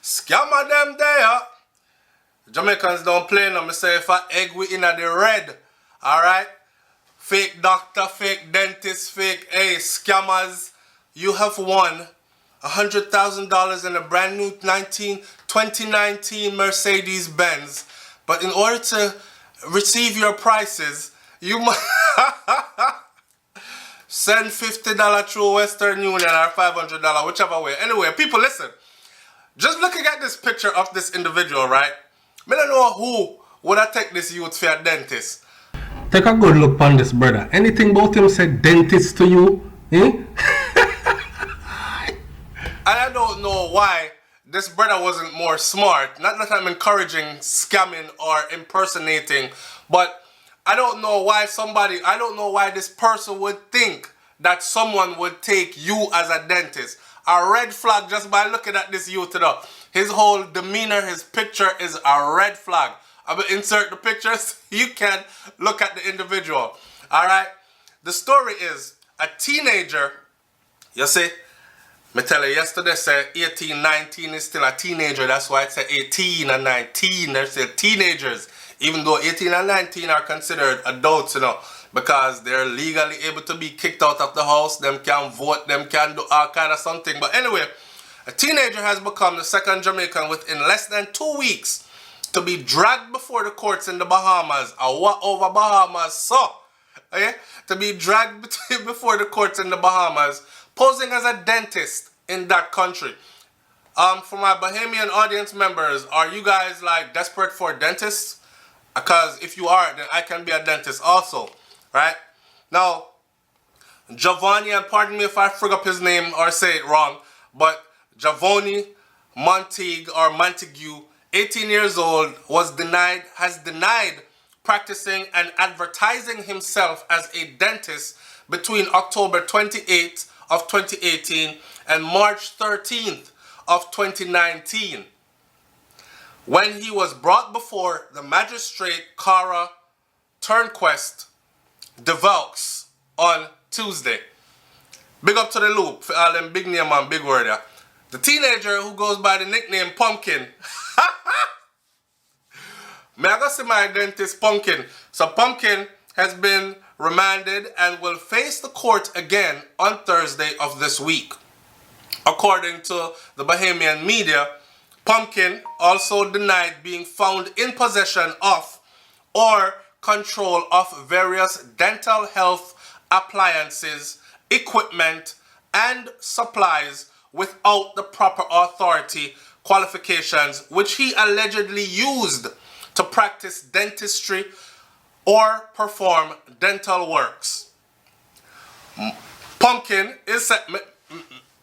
Scammer them there. Jamaicans don't play no. Me say if a egg we in at the red. Alright? Fake doctor, fake dentist, fake scammers. You have won $100,000 in a brand new 2019 Mercedes Benz. But in order to receive your prices, you must send $50 through Western Union or $500, whichever way. Anyway, people, listen. Just looking at this picture of this individual, right? I don't know who would I take this youth for a dentist. Take a good look on this brother. Anything about him say dentist to you? Eh? And I don't know why this brother wasn't more smart. Not that I'm encouraging scamming or impersonating, but I don't know why this person would think that someone would take you as a dentist. A red flag just by looking at this youth today. His whole demeanor, his picture is a red flag. I will insert the pictures. You can look at the individual. Alright? The story is a teenager, you see, me tell you yesterday, say 18, 19 is still a teenager. That's why it's 18 and 19. They're still teenagers. Even though 18 and 19 are considered adults, you know, because they're legally able to be kicked out of the house. Them can vote. Them can do all kind of something. But anyway, a teenager has become the second Jamaican within less than 2 weeks to be dragged before the courts in the Bahamas. What over Bahamas? So, okay? To be dragged before the courts in the Bahamas, posing as a dentist in that country. For my Bahamian audience members, are you guys like desperate for dentists? Because if you are, then I can be a dentist also, right? Now, Giovanni, and pardon me if I frig up his name or say it wrong, but Giovanni Montague, 18 years old, has denied practicing and advertising himself as a dentist between October 28th of 2018 and March 13th of 2019 when he was brought before the magistrate Cara Turnquest DeVaux on Tuesday. Big up to the loop for all them big name and big word there. The teenager who goes by the nickname Pumpkin. May I go see my dentist Pumpkin? So Pumpkin has been remanded and will face the court again on Thursday of this week. According to the Bahamian media, Pumpkin also denied being found in possession of or control of various dental health appliances, equipment, and supplies without the proper authority qualifications which he allegedly used to practice dentistry or perform dental works. Pumpkin is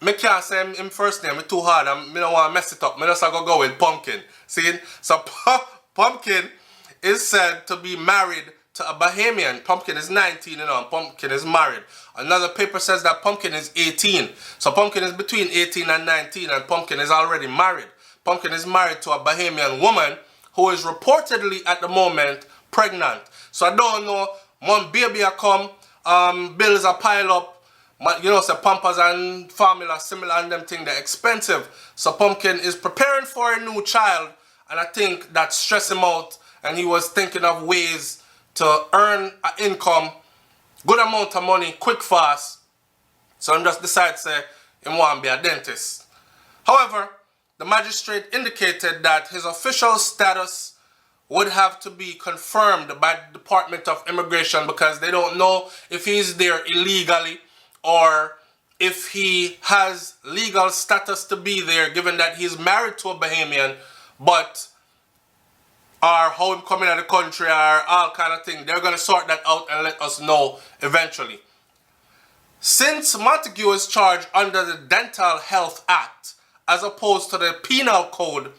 me can't say him first name, it's too hard. I don't want to mess it up. I just go with Pumpkin. See? So Pumpkin is said to be married to a Bahamian. Pumpkin is 19, you know, and Pumpkin is married. Another paper says that Pumpkin is 18. So Pumpkin is between 18 and 19, and Pumpkin is already married. Pumpkin is married to a Bahamian woman who is reportedly at the moment pregnant. So I don't know, one baby a come, bills a pile up. You know, so Pampers and formula similar and them thing, they're expensive. So Pumpkin is preparing for a new child, and I think that stressed him out, and he was thinking of ways to earn an income, good amount of money, quick, fast. So he just decided to say he want to be a dentist. However, the magistrate indicated that his official status would have to be confirmed by the Department of Immigration because they don't know if he's there illegally or if he has legal status to be there, given that he's married to a Bahamian, but or how him coming out of the country or all kind of thing. They're going to sort that out and let us know eventually. Since Montague is charged under the Dental Health Act as opposed to the Penal Code,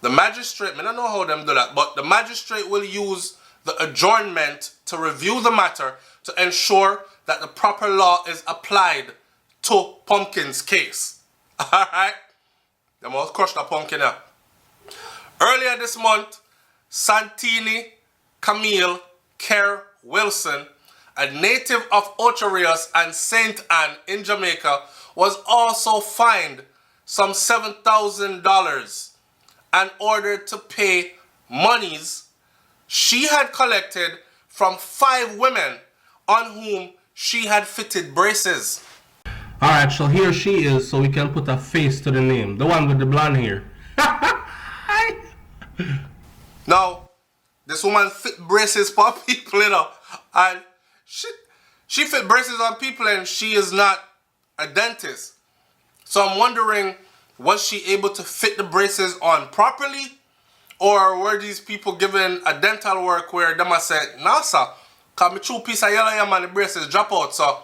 the magistrate, I don't know how them do that, but the magistrate will use the adjournment to review the matter to ensure that the proper law is applied to Pumpkin's case. Alright? They must crush the Pumpkin up. Earlier this month, Santini Camille Wilson, a native of Ocho Rios and St. Anne in Jamaica, was also fined some $7,000 in order to pay monies she had collected from 5 women on whom she had fitted braces. Alright, so here she is, so we can put a face to the name. The one with the blonde hair. Now, this woman fit braces for people, you know. And she fit braces on people and she is not a dentist. So I'm wondering, was she able to fit the braces on properly? Or were these people given a dental work where them said, "Nah, sir, cause me chew piece of yellow yam and the braces drop out, so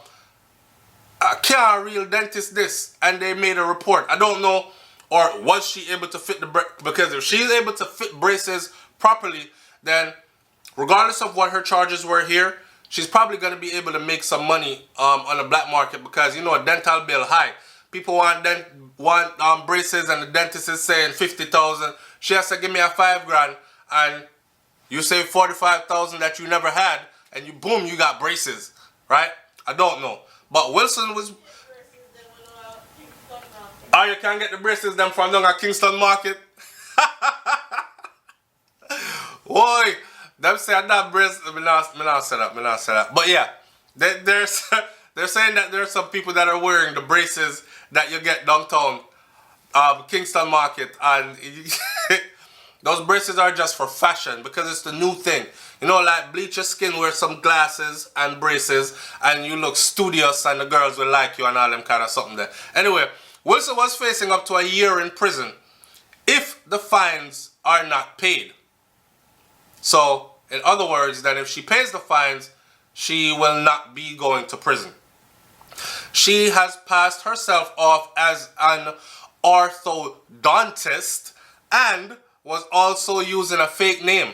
I can't real dentist this," and they made a report. I don't know. Or was she able to fit the braces? Because if she's able to fit braces properly, then regardless of what her charges were here, she's probably going to be able to make some money on the black market, because you know a dental bill high. People want braces and the dentist is saying 50,000. She has to give me a 5 grand, and you say 45,000 that you never had, and you boom, you got braces, right? I don't know, but Wilson was. Oh, you can get the braces them from down at Kingston Market. Boy, them say that braces. Me not say that. But yeah, they're saying that there are some people that are wearing the braces that you get downtown Kingston Market, and those braces are just for fashion because it's the new thing. You know, like bleach your skin, wear some glasses and braces, and you look studious, and the girls will like you and all them kind of something there. Anyway, Wilson was facing up to a year in prison if the fines are not paid. So, in other words, that if she pays the fines, she will not be going to prison. She has passed herself off as an orthodontist and was also using a fake name.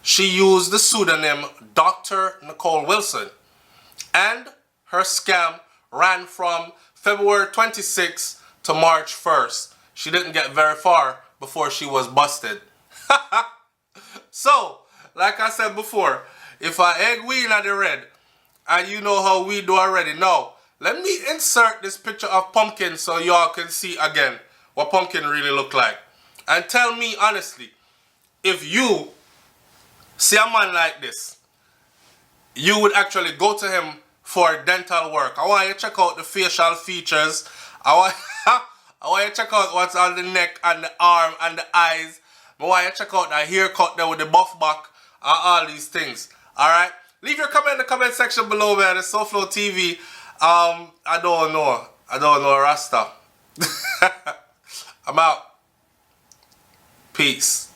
She used the pseudonym Dr. Nicole Wilson, and her scam ran from February 26th to March 1st. She didn't get very far before she was busted. So, like I said before, if I egg we in the red, and you know how we do already, now let me insert this picture of Pumpkin so y'all can see again what Pumpkin really look like. And tell me honestly, if you see a man like this, you would actually go to him for dental work. I want you to check out the facial features. I want you to check out what's on the neck and the arm and the eyes. I want you to check out the haircut there with the buff back and all these things. Alright? Leave your comment in the comment section below, man. It's SouFLoTV. I don't know, Rasta. I'm out. Peace.